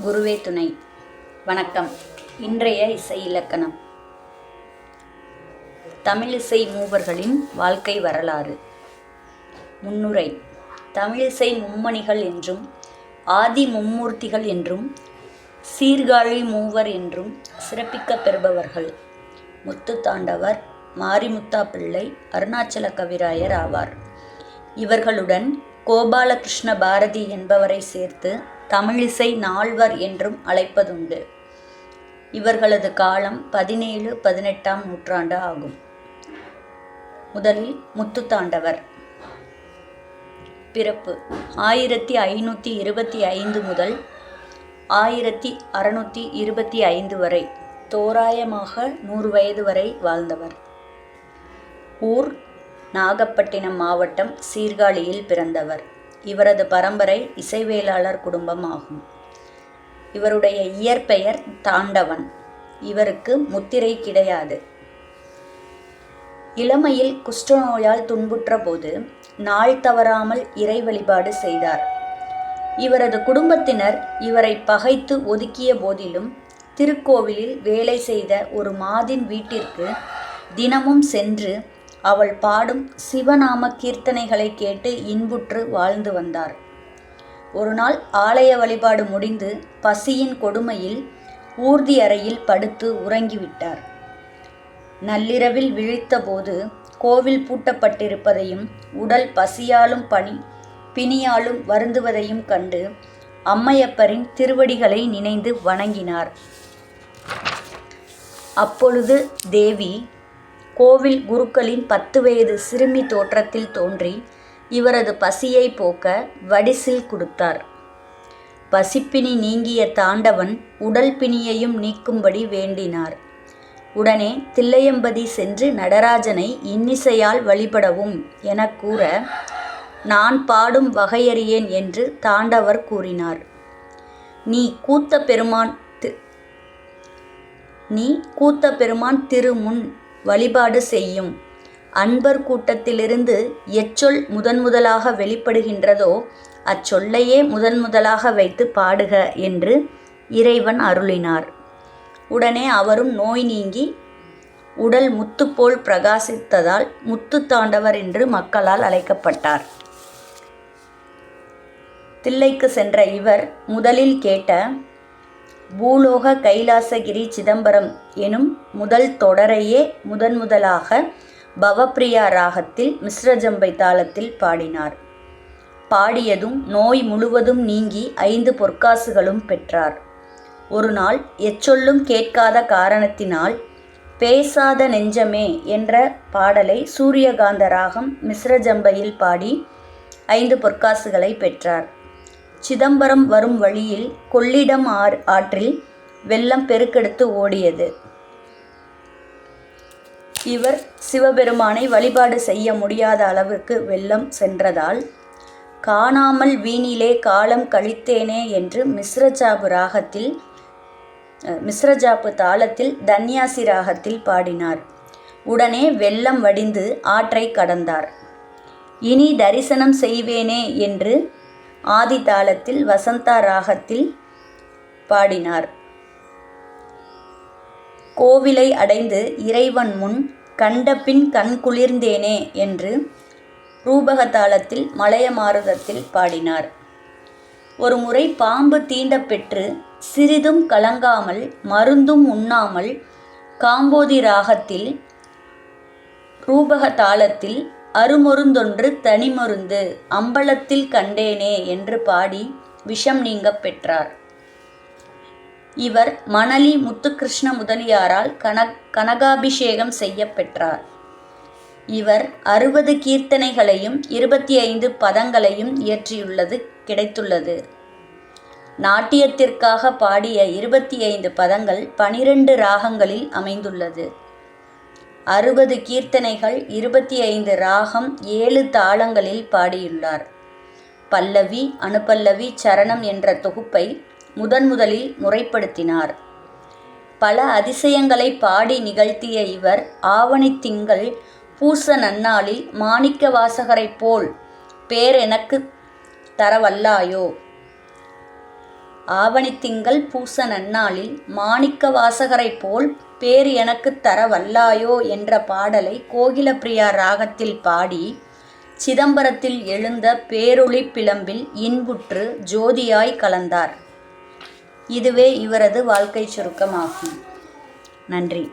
குருவே துணை. வணக்கம். இன்றைய இசை இலக்கணம். தமிழிசை மூவர்களின் வாழ்க்கை வரலாறு. முன்னுரை. தமிழிசை மும்மணிகள் என்றும் ஆதி மும்மூர்த்திகள் என்றும் சீர்காழி மூவர் என்றும் சிறப்பிக்கப் பெறுபவர்கள் முத்துத்தாண்டவர், மாரிமுத்தா பிள்ளை, அருணாச்சல கவிராயர் ஆவார். இவர்களுடன் கோபாலகிருஷ்ண பாரதி என்பவரை சேர்த்து தமிழிசை நால்வர் என்றும் அழைப்பதுண்டு. இவர்களது காலம் 17-18ஆம் நூற்றாண்டு ஆகும். முதலில் முத்துத்தாண்டவர். பிறப்பு 1525 முதல் 1625 வரை, தோராயமாக 100 வயது வரை வாழ்ந்தவர். ஊர் நாகப்பட்டினம் மாவட்டம் சீர்காழியில் பிறந்தவர். இவரது பரம்பரை இசைவேளாளர் குடும்பம் ஆகும். இவருடைய இயற்பெயர் தாண்டவன். இவருக்கு முத்திரை கிடையாது. இளமையில் குஷ்டநோயால் துன்புற்ற போது நாள் தவறாமல் இறை வழிபாடு செய்தார். இவரது குடும்பத்தினர் இவரை பகைத்து ஒதுக்கிய போதிலும் திருக்கோவிலில் வேலை செய்த ஒரு மாதின் வீட்டிற்கு தினமும் சென்று அவள் பாடும் சிவநாம கீர்த்தனைகளை கேட்டு இன்புற்று வாழ்ந்து வந்தார். ஒரு நாள் ஆலய வழிபாடு முடிந்து பசியின் கொடுமையில் ஊர்தி அறையில் படுத்து உறங்கிவிட்டார். நள்ளிரவில் விழித்தபோது கோவில் பூட்டப்பட்டிருப்பதையும் உடல் பசியாலும் பிணியாலும் வருந்துவதையும் கண்டு அம்மையப்பரின் திருவடிகளை நினைந்து வணங்கினார். அப்பொழுது தேவி கோவில் குருக்களின் 10 வயது சிறுமி தோற்றத்தில் தோன்றி இவரது பசியை போக்க வடிசில் கொடுத்தார். பசிப்பிணி நீங்கிய தாண்டவன் உடல் பிணியையும் நீக்கும்படி வேண்டினார். உடனே தில்லையம்பதி சென்று நடராஜனை இன்னிசையால் வழிபடவும் என கூற, நான் பாடும் வகையறியேன் என்று தாண்டவர் கூறினார். நீ கூத்த பெருமான் திருமுன் வழிபாடு செய்யும். அன்பர் கூட்டத்திலிருந்து எச்சொல் முதலாக வெளிப்படுகின்றதோ அச்சொல்லையே முதலாக வைத்து பாடுக என்று இறைவன் அருளினார். உடனே அவரும் நோய் நீங்கி உடல் முத்துப்போல் பிரகாசித்ததால் முத்துத்தாண்டவர் என்று மக்களால் அழைக்கப்பட்டார். தில்லைக்கு சென்ற இவர் முதலில் கேட்ட பூலோக கைலாசகிரி சிதம்பரம் எனும் முதல் தொடரையே முதலாக பவப்பிரியா ராகத்தில் மிஸ்ரஜம்பை தாளத்தில் பாடினார். பாடியதும் நோய் முழுவதும் நீங்கி 5 பொற்காசுகளும் பெற்றார். ஒரு நாள் எச்சொல்லும் கேட்காத காரணத்தினால் பேசாத நெஞ்சமே என்ற பாடலை சூரியகாந்த ராகம் மிஸ்ரஜம்பையில் பாடி 5 பொற்காசுகளை பெற்றார். சிதம்பரம் வரும் வழியில் கொள்ளிடம் ஆற்றில் வெள்ளம் பெருக்கெடுத்து ஓடியது. இவர் சிவபெருமானை வழிபாடு செய்ய முடியாத அளவுக்கு வெள்ளம் சென்றதால் காணாமல் வீணிலே காலம் கழித்தேனே என்று மிஸ்ரஜாப்பு தாளத்தில் தன்யாசி ராகத்தில் பாடினார். உடனே வெள்ளம் வடிந்து ஆற்றை கடந்தார். இனி தரிசனம் செய்வேனே என்று ஆதி தாளத்தில் வசந்தா ராகத்தில் பாடினார். கோவிலை அடைந்து இறைவன் முன் கண்டபின் கண் குளிர்ந்தேனே என்று ரூபக தாளத்தில் மலைய மாருதத்தில் பாடினார். ஒரு முறை பாம்பு தீண்ட பெற்று சிறிதும் கலங்காமல் மருந்தும் உண்ணாமல் காம்போதி ராகத்தில் ரூபக தாளத்தில் அருமருந்தொன்று தனிமருந்து அம்பலத்தில் கண்டேனே என்று பாடி விஷம் நீங்க பெற்றார். இவர் மணலி முத்துகிருஷ்ண முதலியாரால் கனகாபிஷேகம் செய்ய பெற்றார். இவர் 60 கீர்த்தனைகளையும் 25 பதங்களையும் இயற்றியுள்ளது கிடைத்துள்ளது. நாட்டியத்திற்காக பாடிய 25 பதங்கள் 12 ராகங்களில் அமைந்துள்ளது. 60 கீர்த்தனைகள், 25 ராகம், 7 தாளங்களில் பாடியுள்ளார். பல்லவி, அனுபல்லவி, சரணம் என்ற தொகுப்பை முதலில் முறைப்படுத்தினார். பல அதிசயங்களை பாடி நிகழ்த்திய இவர் ஆவணி திங்கள் பூச நன்னாளில் மாணிக்க வாசகரைப் போல் பேர் எனக்கு தரவல்லாயோ ஆவணித்திங்கள் பூச நன்னாளில் மாணிக்க வாசகரைப் போல் பேர் எனக்குத் தர வல்லாயோ என்ற பாடலை கோகிலப்பிரியா ராகத்தில் பாடி சிதம்பரத்தில் எழுந்த பேரொளிப் பிழம்பில் இன்புற்று ஜோதியாய் கலந்தார். இதுவே இவரது வாழ்க்கைச் சுருக்கமாகும். நன்றி.